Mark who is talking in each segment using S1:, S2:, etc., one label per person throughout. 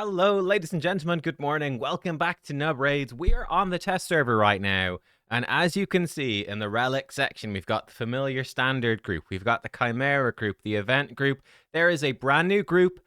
S1: Hello, ladies and gentlemen. Good morning. Welcome back to Nub Raids. We are on the test server right now. And as you can see in the relic section, we've got the familiar standard group. We've got the Chimera group, the event group. There is a brand new group,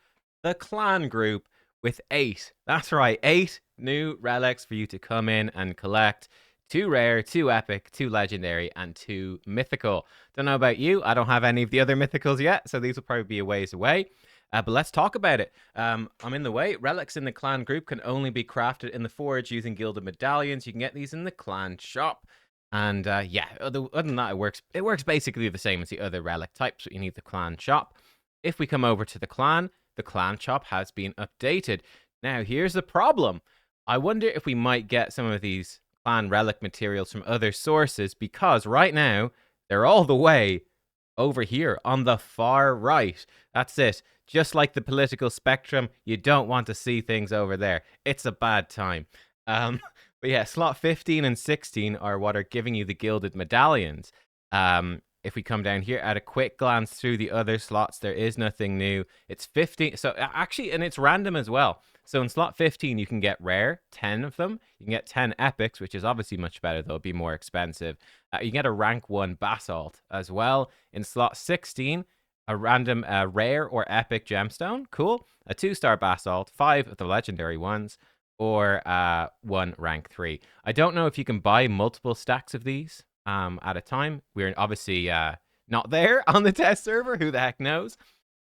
S1: the clan group, with 8. That's right, 8 new relics for you to come in and collect. 2 rare, 2 epic, 2 legendary, and 2 mythical. Don't know about you. I don't have any of the other mythicals yet, so these will probably be a ways away. But let's talk about it. I'm in the way. Relics in the clan group can only be crafted in the forge using gilded medallions. You can get these in the clan shop. And yeah, other than that, it works basically the same as the other relic types. So you need the clan shop. If we come over to the clan shop has been updated. Now, here's the problem. I wonder if we might get some of these clan relic materials from other sources, because right now, they're all the way over here on the far right. That's it. Just like the political spectrum, you don't want to see things over there. It's a bad time. But yeah, slot 15 and 16 are what are giving you the gilded medallions. If we come down here at a quick glance through the other slots, there is nothing new. It's 15. So actually, and it's random as well. So in slot 15, you can get rare, 10 of them. You can get 10 epics, which is obviously much better, though. It'll be more expensive. You can get a rank 1 basalt as well. In slot 16, a random rare or epic gemstone. Cool. A 2-star basalt, 5 of the legendary ones, or 1 rank 3. I don't know if you can buy multiple stacks of these at a time. We're obviously not there on the test server. Who the heck knows?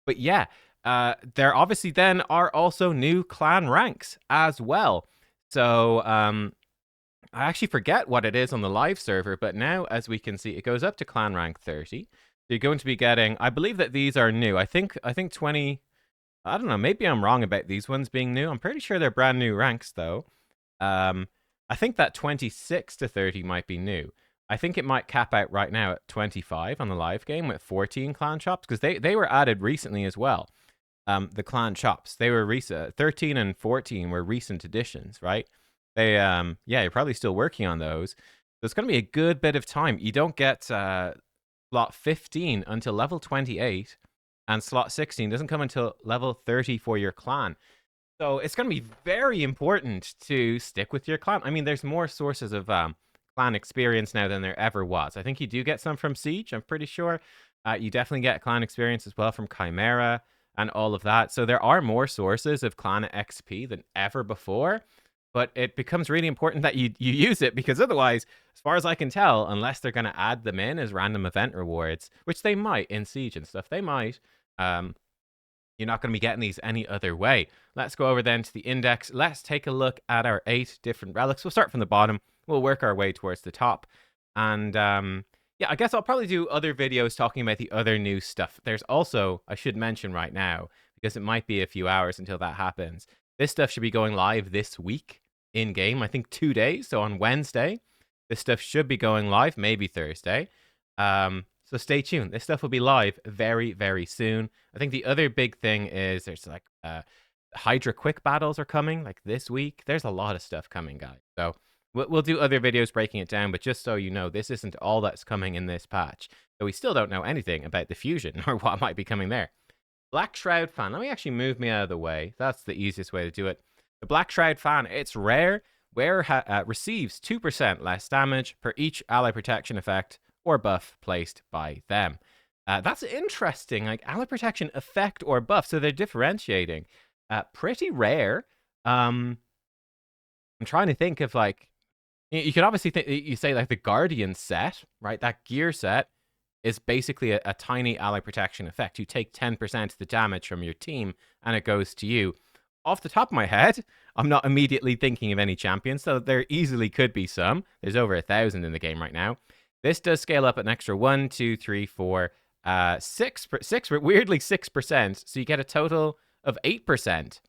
S1: But yeah, there obviously then are also new clan ranks as well. So I actually forget what it is on the live server, but now, as we can see, it goes up to clan rank 30. You're going to be getting, I believe that these are new. I think 20, I don't know, maybe I'm wrong about these ones being new. I'm pretty sure they're brand new ranks, though. I think that 26 to 30 might be new. I think it might cap out right now at 25 on the live game with 14 clan shops, because they were added recently as well. The clan shops, they were recent. 13 and 14 were recent additions, right? They, yeah, you're probably still working on those. So it's going to be a good bit of time. You don't get slot 15 until level 28, and slot 16 doesn't come until level 30 for your clan. So it's going to be very important to stick with your clan. I mean, there's more sources of clan experience now than there ever was. I think you do get some from Siege, I'm pretty sure. You definitely get clan experience as well from Chimera and all of that. So there are more sources of clan XP than ever before. But it becomes really important that you use it, because otherwise, as far as I can tell, unless they're going to add them in as random event rewards, which they might in Siege and stuff, they might, you're not going to be getting these any other way. Let's go over then to the index. Let's take a look at our 8 different relics. We'll start from the bottom. We'll work our way towards the top. And yeah, I guess I'll probably do other videos talking about the other new stuff. There's also, I should mention right now, because it might be a few hours until that happens, this stuff should be going live this week in game. I think 2 days. So on Wednesday, this stuff should be going live, maybe Thursday. So stay tuned. This stuff will be live very, very soon. I think the other big thing is there's like Hydra quick battles are coming like this week. There's a lot of stuff coming, guys. So we'll do other videos breaking it down, but just so you know, this isn't all that's coming in this patch. So we still don't know anything about the fusion or what might be coming there. Black Shroud fan. Let me actually move me out of the way. That's the easiest way to do it. The Black Shroud fan, it's rare. Wearer receives 2% less damage per each ally protection effect or buff placed by them. That's interesting. Like ally protection effect or buff, so they're differentiating. Pretty rare. I'm trying to think of like, you could obviously you say like the Guardian set, right? That gear set is basically a tiny ally protection effect. You take 10% of the damage from your team, and it goes to you. Off the top of my head, I'm not immediately thinking of any champions, so there easily could be some. There's over 1,000 in the game right now. This does scale up an extra 1, 2, 3, 4, 6, weirdly 6%. So you get a total of 8%.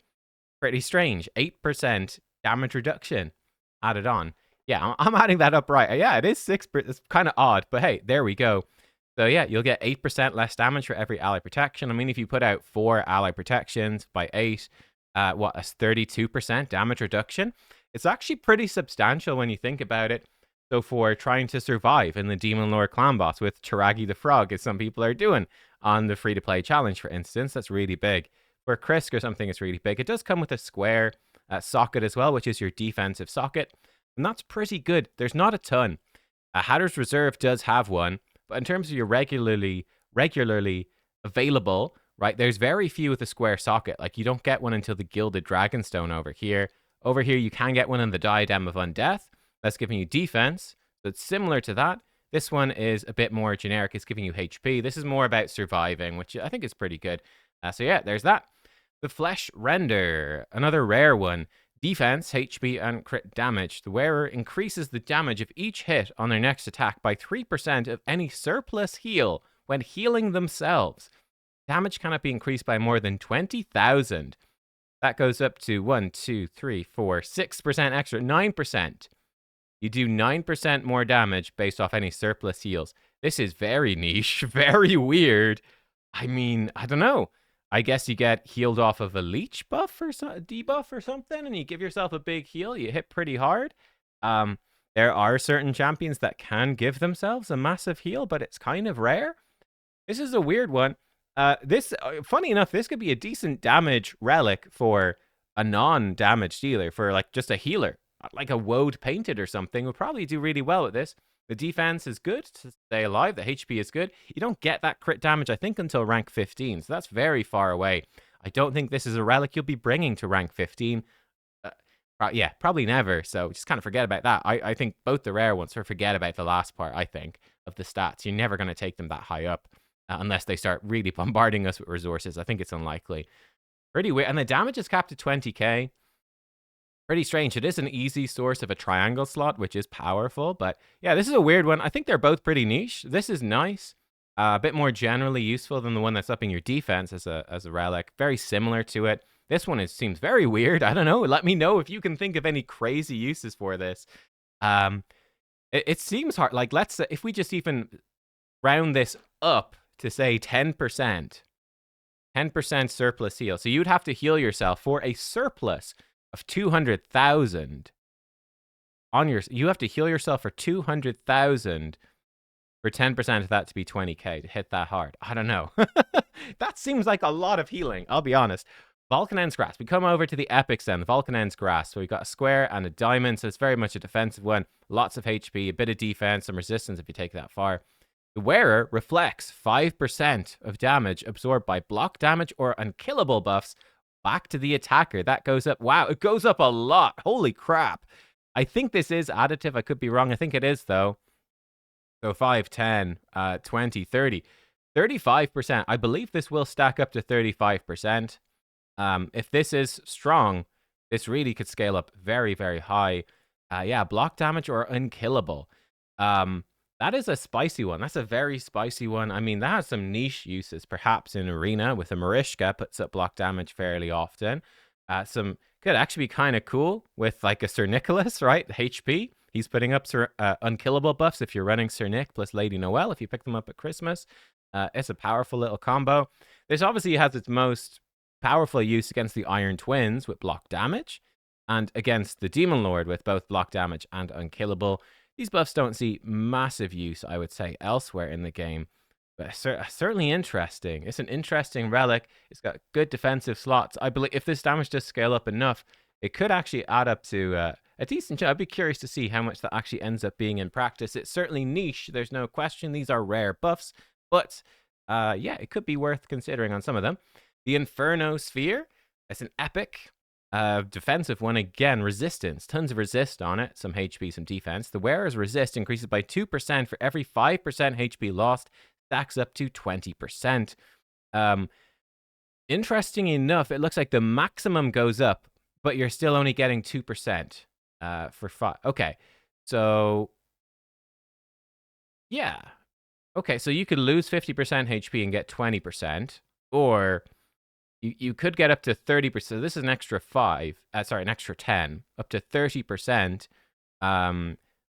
S1: Pretty strange. 8% damage reduction added on. Yeah, I'm adding that up right. Yeah, it is 6%. It's kind of odd, but hey, there we go. So yeah, you'll get 8% less damage for every ally protection. I mean, if you put out 4 ally protections by 8, what, a 32% damage reduction? It's actually pretty substantial when you think about it. So for trying to survive in the Demon Lord clan boss with Chiragi the Frog, as some people are doing on the free-to-play challenge, for instance, that's really big. For Krisk or something, it's really big. It does come with a square socket as well, which is your defensive socket. And that's pretty good. There's not a ton. Hatter's Reserve does have one, but in terms of your regularly available, right, there's very few with a square socket. Like, you don't get one until the Gilded Dragonstone over here. Over here, you can get one in the Diadem of Undeath. That's giving you defense. So it's similar to that. This one is a bit more generic. It's giving you HP. This is more about surviving, which I think is pretty good. So yeah, there's that. The Flesh Render, another rare one. Defense, HP, and crit damage. The wearer increases the damage of each hit on their next attack by 3% of any surplus heal when healing themselves. Damage cannot be increased by more than 20,000. That goes up to 1, 2, 3, 4, 6% extra, 9%. You do 9% more damage based off any surplus heals. This is very niche, very weird. I mean, I don't know. I guess you get healed off of a leech buff or a debuff or something, and you give yourself a big heal. You hit pretty hard. There are certain champions that can give themselves a massive heal, but it's kind of rare. This is a weird one. Funny enough, this could be a decent damage relic for a non-damage dealer, for like just a healer. Like a Woad Painted or something would probably do really well with this. The defense is good to stay alive. The HP is good. You don't get that crit damage, I think, until rank 15. So that's very far away. I don't think this is a relic you'll be bringing to rank 15. Yeah, probably never. So just kind of forget about that. I think both the rare ones, or forget about the last part, I think, of the stats. You're never going to take them that high up unless they start really bombarding us with resources. I think it's unlikely. Pretty weird. And the damage is capped at 20k. Pretty strange. It is an easy source of a triangle slot, which is powerful. But yeah, this is a weird one. I think they're both pretty niche. This is nice. A bit more generally useful than the one that's upping your defense as a relic. Very similar to it. This one seems very weird. I don't know. Let me know if you can think of any crazy uses for this. It seems hard. Like, let's say, if we just even round this up to say 10%. 10% surplus heal. So you'd have to heal yourself for a surplus of 200,000 on your. You have to heal yourself for 200,000 for 10% of that to be 20k to hit that hard. I don't know. That seems like a lot of healing. I'll be honest. Vulcanen's Grasp. We come over to the epics then. The Vulcanen's Grasp. So we've got a square and a diamond. So it's very much a defensive one. Lots of HP, a bit of defense, some resistance if you take that far. The wearer reflects 5% of damage absorbed by block damage or unkillable buffs back to the attacker. That goes up. Wow, it goes up a lot. Holy crap. I think this is additive. I could be wrong. I think it is, though. So 5, 10, 20, 30. 35%. I believe this will stack up to 35%. If this is strong, this really could scale up very, very high. Yeah, block damage or unkillable. That is a spicy one. That's a very spicy one. I mean, that has some niche uses, perhaps in Arena with a Marishka, puts up block damage fairly often. Some could actually be kind of cool with like a Sir Nicholas, right? HP. He's putting up unkillable buffs if you're running Sir Nick plus Lady Noelle, if you pick them up at Christmas. It's a powerful little combo. This obviously has its most powerful use against the Iron Twins with block damage, and against the Demon Lord with both block damage and unkillable. These buffs don't see massive use, I would say, elsewhere in the game, but certainly interesting. It's an interesting relic. It's got good defensive slots. I believe if this damage does scale up enough, it could actually add up to a decent chunk. I'd be curious to see how much that actually ends up being in practice. It's certainly niche. There's no question. These are rare buffs, but yeah, it could be worth considering on some of them. The Inferno Sphere. It's an epic. Defensive one again, resistance, tons of resist on it, some HP, some defense. The wearer's resist increases by 2% for every 5% HP lost, stacks up to 20%. Interesting enough, it looks like the maximum goes up, but you're still only getting 2% for 5. Okay, so yeah, okay, so you could lose 50% HP and get 20%, or you could get up to 30%. So this is an extra 5. Sorry, an extra 10. Up to 30%.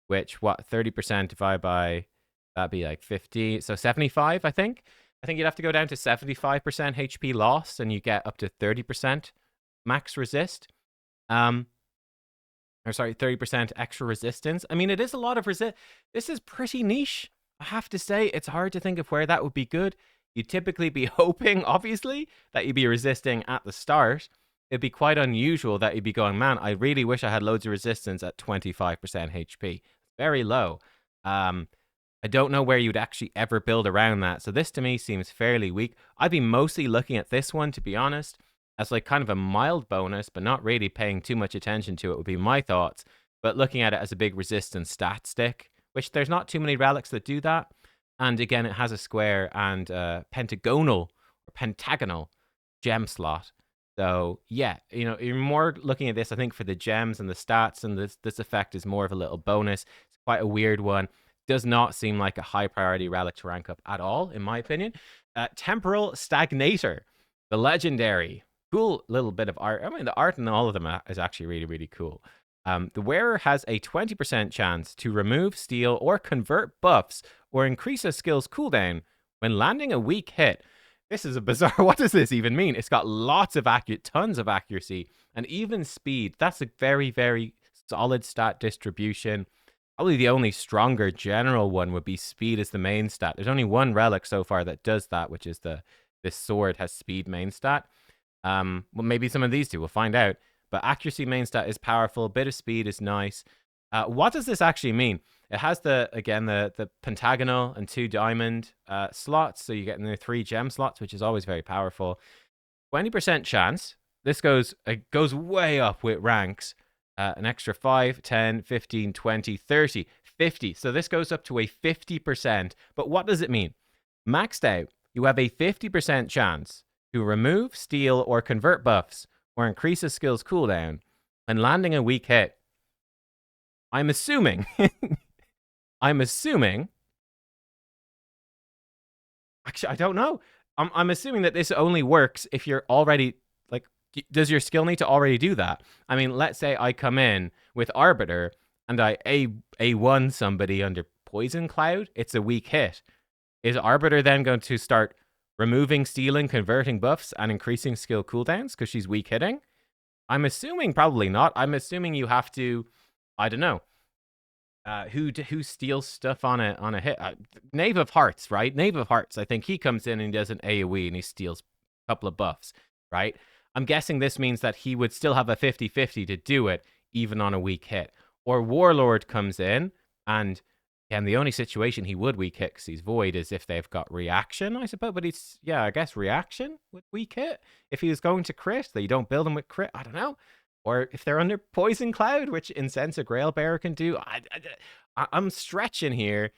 S1: Which, 30% divided by, that'd be like 50. So 75, I think. I think you'd have to go down to 75% HP loss, and you get up to 30% max resist. Or sorry, 30% extra resistance. I mean, it is a lot of resist. This is pretty niche. I have to say, it's hard to think of where that would be good. you'd typically be hoping, obviously, that you'd be resisting at the start. It'd be quite unusual that you'd be going, man, I really wish I had loads of resistance at 25% HP. Very low. I don't know where you'd actually ever build around that. So this to me seems fairly weak. I'd be mostly looking at this one, to be honest, as like kind of a mild bonus, but not really paying too much attention to it would be my thoughts. But looking at it as a big resistance stat stick, which there's not too many relics that do that. And again, it has a square and pentagonal or pentagonal gem slot. So yeah, you know, you're more looking at this, I think, for the gems and the stats, and this effect is more of a little bonus. It's quite a weird one. Does not seem like a high priority relic to rank up at all, in my opinion. Temporal Stagnator, the legendary. Cool little bit of art. I mean, the art in all of them is actually really, really cool. The wearer has a 20% chance to remove, steal, or convert buffs or increase a skill's cooldown when landing a weak hit. This is a bizarre... What does this even mean? It's got lots of tons of accuracy, and even speed. That's a very, very solid stat distribution. Probably the only stronger general one would be speed as the main stat. There's only one relic so far that does that, which is this sword has speed main stat. Well, maybe some of these two, we'll find out. But accuracy main stat is powerful. A bit of speed is nice. What does this actually mean? It has the pentagonal and 2 diamond slots. So you get in the 3 gem slots, which is always very powerful. 20% chance. This goes way up with ranks. An extra 5, 10, 15, 20, 30, 50. So this goes up to a 50%. But what does it mean? Maxed out, you have a 50% chance to remove, steal, or convert buffs or increase a skill's cooldown when landing a weak hit. I'm assuming... Actually, I don't know. I'm assuming that this only works if you're already... Like, does your skill need to already do that? I mean, let's say I come in with Arbiter and I A1 somebody under Poison Cloud. It's a weak hit. Is Arbiter then going to start removing, stealing, converting buffs and increasing skill cooldowns because she's weak hitting? I'm assuming probably not. I'm assuming you have to... I don't know. Who steals stuff on a hit? Knave of Hearts, right? Knave of Hearts. I think he comes in and he does an AoE and he steals a couple of buffs, right? I'm guessing this means that he would still have a 50-50 to do it, even on a weak hit. Or Warlord comes in, and the only situation he would weak hit because he's void is if they've got reaction, I suppose. But I guess reaction would weak hit. If he was going to crit, that you don't build him with crit, I don't know. Or if they're under Poison Cloud, which Incense a Grail Bearer can do. I'm stretching here.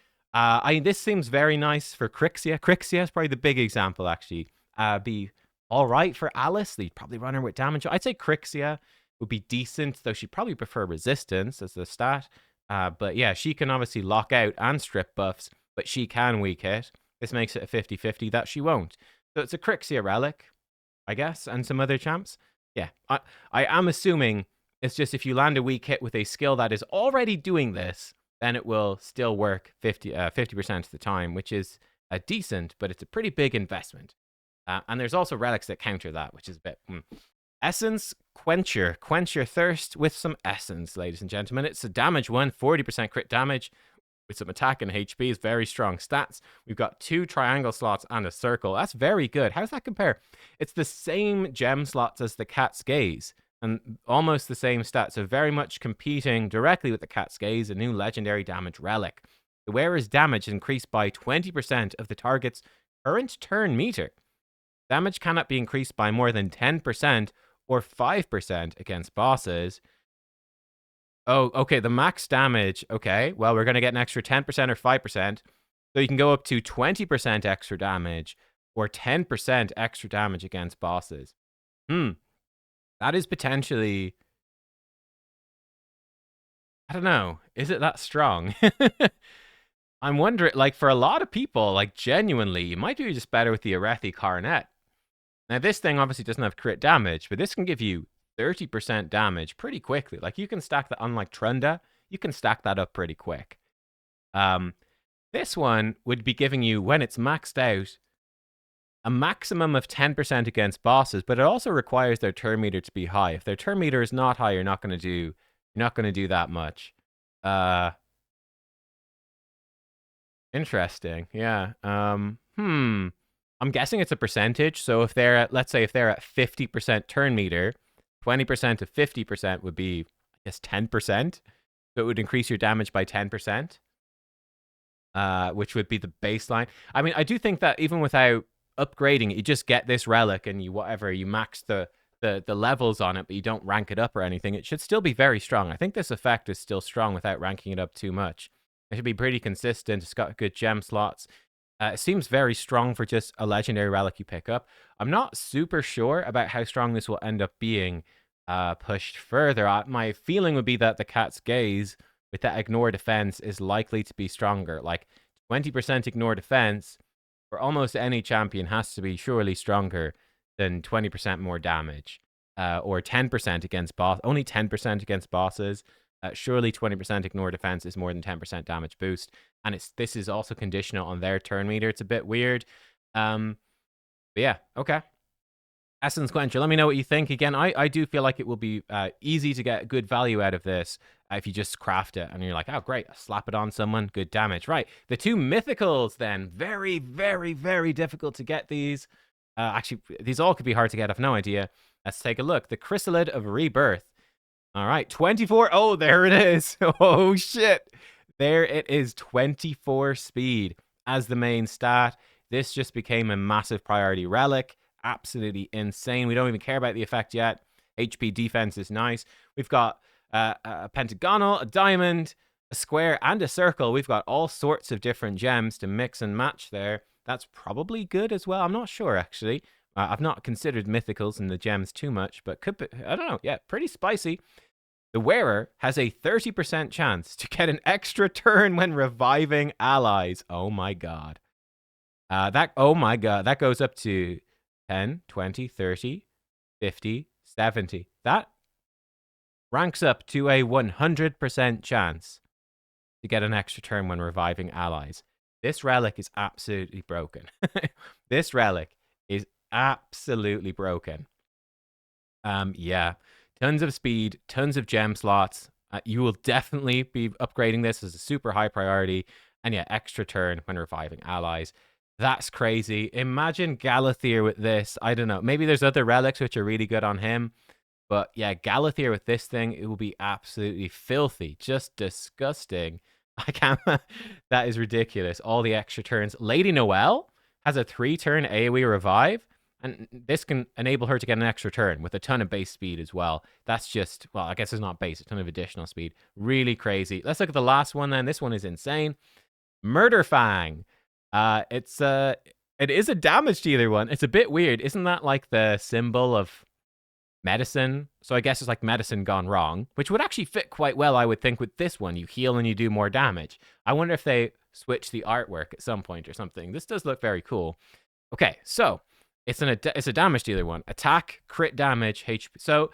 S1: This seems very nice for Crixia. Crixia is probably the big example, actually. Be all right for Alice. They'd probably run her with damage. I'd say Crixia would be decent, though she'd probably prefer resistance as the stat. But yeah, she can obviously lock out and strip buffs, but she can weak hit. This makes it a 50-50 that she won't. So it's a Crixia relic, I guess, and some other champs. Yeah, I am assuming it's just if you land a weak hit with a skill that is already doing this, then it will still work 50% of the time, which is decent, but it's a pretty big investment. And there's also relics that counter that, which is a bit... Essence Quencher. Quench your thirst with some essence, ladies and gentlemen. It's a damage one, 40% crit damage with some attack and HP. Is very strong stats. We've got 2 triangle slots and a circle. That's very good. How does that compare? It's the same gem slots as the Cat's Gaze and almost the same stats. So very much competing directly with the Cat's Gaze, a new legendary damage relic. The wearer's damage is increased by 20% of the target's current turn meter. Damage cannot be increased by more than 10% or 5% against bosses. Oh, okay, the max damage. Okay, well, we're going to get an extra 10% or 5%. So you can go up to 20% extra damage or 10% extra damage against bosses. That is potentially... I don't know. Is it that strong? I'm wondering, like, for a lot of people, like, genuinely, you might do just better with the Arethi Coronet. Now, this thing obviously doesn't have crit damage, but this can give you 30% damage pretty quickly. Like, you can stack that, unlike Trunda, you can stack that up pretty quick. This one would be giving you, when it's maxed out, a maximum of 10% against bosses, but it also requires their turn meter to be high. If their turn meter is not high, you're not going to do that much. Interesting. Yeah. I'm guessing it's a percentage. So if they're at, let's say if they're at 50% turn meter, 20% of 50% would be, I guess, 10%. So it would increase your damage by 10%, which would be the baseline. I mean, I do think that even without upgrading it, you just get this relic and you max the levels on it, but you don't rank it up or anything. It should still be very strong. I think this effect is still strong without ranking it up too much. It should be pretty consistent. It's got good gem slots. It seems very strong for just a legendary relic you pick up. I'm not super sure about how strong this will end up being pushed further. My feeling would be that the Cat's Gaze with that ignore defense is likely to be stronger. Like 20% ignore defense for almost any champion has to be surely stronger than 20% more damage. Or 10% against boss. Only 10% against bosses. Surely 20% ignore defense is more than 10% damage boost. And this is also conditional on their turn meter. It's a bit weird. But yeah, okay. Essence Quencher, let me know what you think. Again, I do feel like it will be easy to get good value out of this if you just craft it. And you're like, oh, great, slap it on someone, good damage. Right, the two mythicals then. Very, very, very difficult to get these. Actually, these all could be hard to get, I've no idea. Let's take a look. The Chrysalid of Rebirth. All right, 24. Oh, there it is. Oh, shit. There it is, 24 speed as the main stat. This just became a massive priority relic. Absolutely insane. We don't even care about the effect yet. HP defense is nice. We've got a pentagonal, a diamond, a square, and a circle. We've got all sorts of different gems to mix and match there. That's probably good as well. I'm not sure, actually. I've not considered mythicals and the gems too much, but could be, I don't know. Yeah, pretty spicy. The wearer has a 30% chance to get an extra turn when reviving allies. Oh my god. That goes up to 10, 20, 30, 50, 70. That ranks up to a 100% chance to get an extra turn when reviving allies. This relic is absolutely broken. This relic is absolutely broken. Yeah. Tons of speed, tons of gem slots. You will definitely be upgrading this as a super high priority. And yeah, extra turn when reviving allies. That's crazy. Imagine Galathier with this. I don't know. Maybe there's other relics which are really good on him. But yeah, Galathier with this thing, it will be absolutely filthy. Just disgusting. I can't. That is ridiculous. All the extra turns. Lady Noelle has a 3-turn AoE revive. And this can enable her to get an extra turn with a ton of base speed as well. That's just, well, I guess it's not base, a ton of additional speed. Really crazy. Let's look at the last one then. This one is insane. Murderfang. It is a damage dealer one. It's a bit weird. Isn't that like the symbol of medicine? So I guess it's like medicine gone wrong, which would actually fit quite well, I would think, with this one. You heal and you do more damage. I wonder if they switch the artwork at some point or something. This does look very cool. Okay, so it's a damage dealer one. Attack, crit damage, HP. So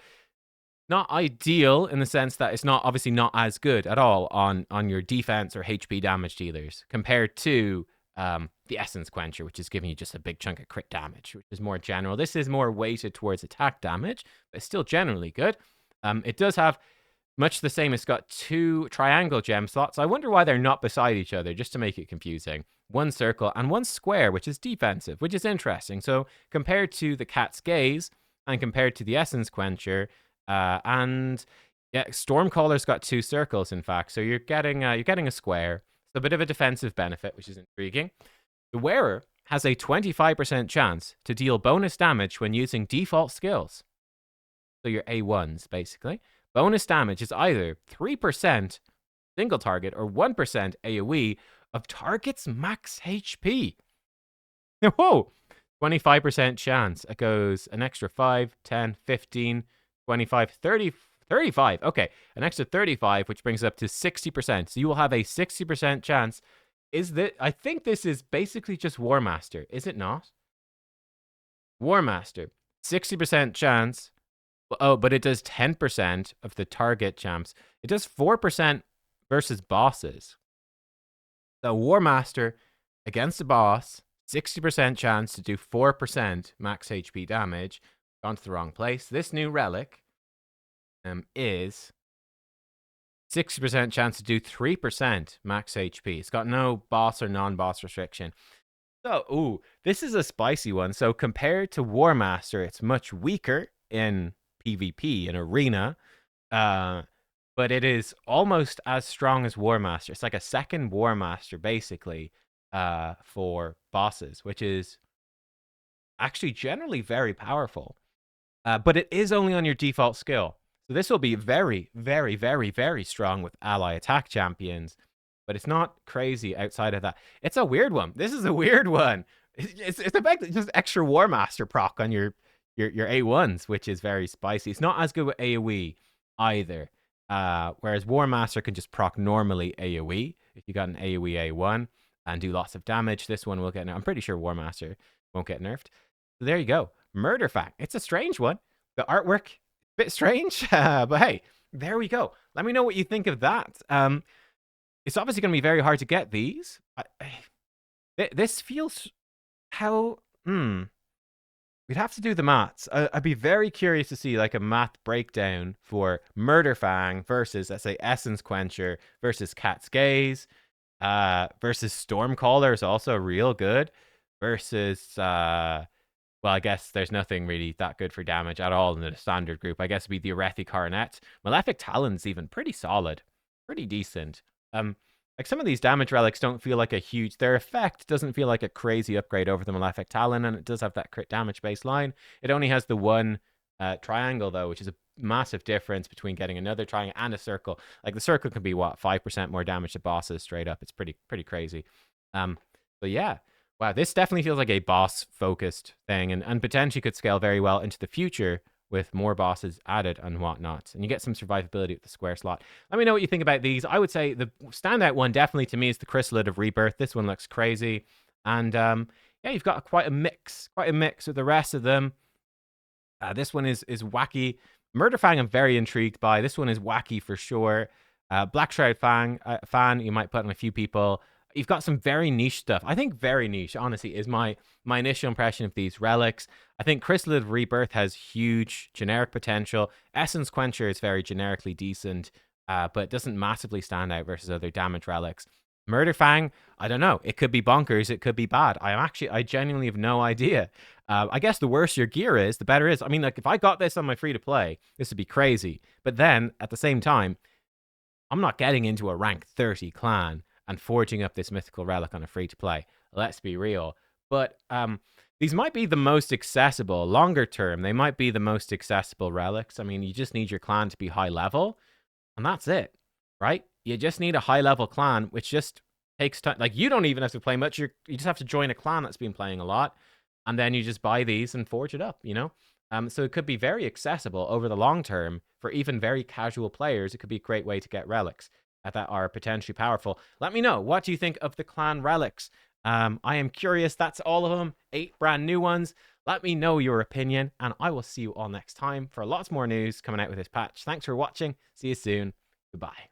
S1: not ideal in the sense that it's obviously not as good at all on your defense or HP damage dealers compared to the Essence Quencher, which is giving you just a big chunk of crit damage, which is more general. This is more weighted towards attack damage, but it's still generally good. It does have much the same. It's got 2 triangle gem slots. I wonder why they're not beside each other, just to make it confusing. 1 circle and 1 square, which is defensive, which is interesting. So compared to the Cat's Gaze and compared to the Essence Quencher, and yeah, Stormcaller's got 2 circles, in fact. So you're getting a square. So a bit of a defensive benefit, which is intriguing. The wearer has a 25% chance to deal bonus damage when using default skills. So your A1s, basically. Bonus damage is either 3% single target or 1% AoE of target's max HP. Whoa! 25% chance. It goes an extra 5, 10, 15, 25, 30, 35. Okay, an extra 35, which brings it up to 60%. So you will have a 60% chance. I think this is basically just War Master, is it not? War Master, 60% chance. Oh, but it does 10% of the target champs. It does 4% versus bosses. The War Master against a boss, 60% chance to do 4% max HP damage. Gone to the wrong place. This new relic is 60% chance to do 3% max HP. It's got no boss or non-boss restriction. So, ooh, this is a spicy one. So compared to War Master, it's much weaker in PvP, in Arena. Uh, but it is almost as strong as War Master. It's like a second War Master, basically, for bosses, which is actually generally very powerful. But it is only on your default skill. So this will be very, very, very, very strong with ally attack champions. But it's not crazy outside of that. It's a weird one. This is a weird one. It's effectively just extra War Master proc on your A1s, which is very spicy. It's not as good with AoE either. Whereas War Master can just proc normally AoE if you got an AoE A1 and do lots of damage. This one will get. I'm pretty sure War Master won't get nerfed. So there you go. Murderfang. It's a strange one. The artwork, a bit strange, but hey, there we go. Let me know what you think of that. It's obviously going to be very hard to get these. This feels how. We'd have to do the maths. I'd be very curious to see like a math breakdown for Murderfang versus, let's say, Essence Quencher versus Cat's Gaze, versus Stormcaller is also real good, versus well, I guess there's nothing really that good for damage at all in the standard group. I guess it'd be the Arethi Coronet. Malefic Talon's even pretty solid, pretty decent. Like some of these damage relics don't feel like a huge. Their effect doesn't feel like a crazy upgrade over the Malefic Talon, and it does have that crit damage baseline. It only has the one triangle though, which is a massive difference between getting another triangle and a circle. Like the circle can be what 5% more damage to bosses straight up. It's pretty crazy. But yeah. Wow, this definitely feels like a boss-focused thing, and potentially could scale very well into the future with more bosses added and whatnot. And you get some survivability with the square slot. Let me know what you think about these. I would say the standout one definitely to me is the Chrysalid of Rebirth. This one looks crazy. And yeah, you've got quite a mix with the rest of them. This one is wacky. Murderfang I'm very intrigued by. This one is wacky for sure. Black Shroud fan, you might put on a few people. You've got some very niche stuff. I think very niche, honestly, is my initial impression of these relics. I think Chrysalid of Rebirth has huge generic potential. Essence Quencher is very generically decent, but doesn't massively stand out versus other damage relics. Murderfang, I don't know. It could be bonkers. It could be bad. I genuinely have no idea. I guess the worse your gear is, the better it is. I mean, like, if I got this on my free-to-play, this would be crazy. But then, at the same time, I'm not getting into a rank 30 clan and forging up this mythical relic on a free-to-play. Let's be real. But these might be the most accessible. Longer term, they might be the most accessible relics. I mean, you just need your clan to be high level, and that's it, right? You just need a high-level clan, which just takes time. Like, you don't even have to play much. You just have to join a clan that's been playing a lot, and then you just buy these and forge it up, you know? So it could be very accessible over the long term for even very casual players. It could be a great way to get relics that are potentially powerful. Let me know. What do you think of the clan relics? I am curious. That's all of them. 8 brand new ones. Let me know your opinion, and I will see you all next time for lots more news coming out with this patch. Thanks for watching. See you soon. Goodbye.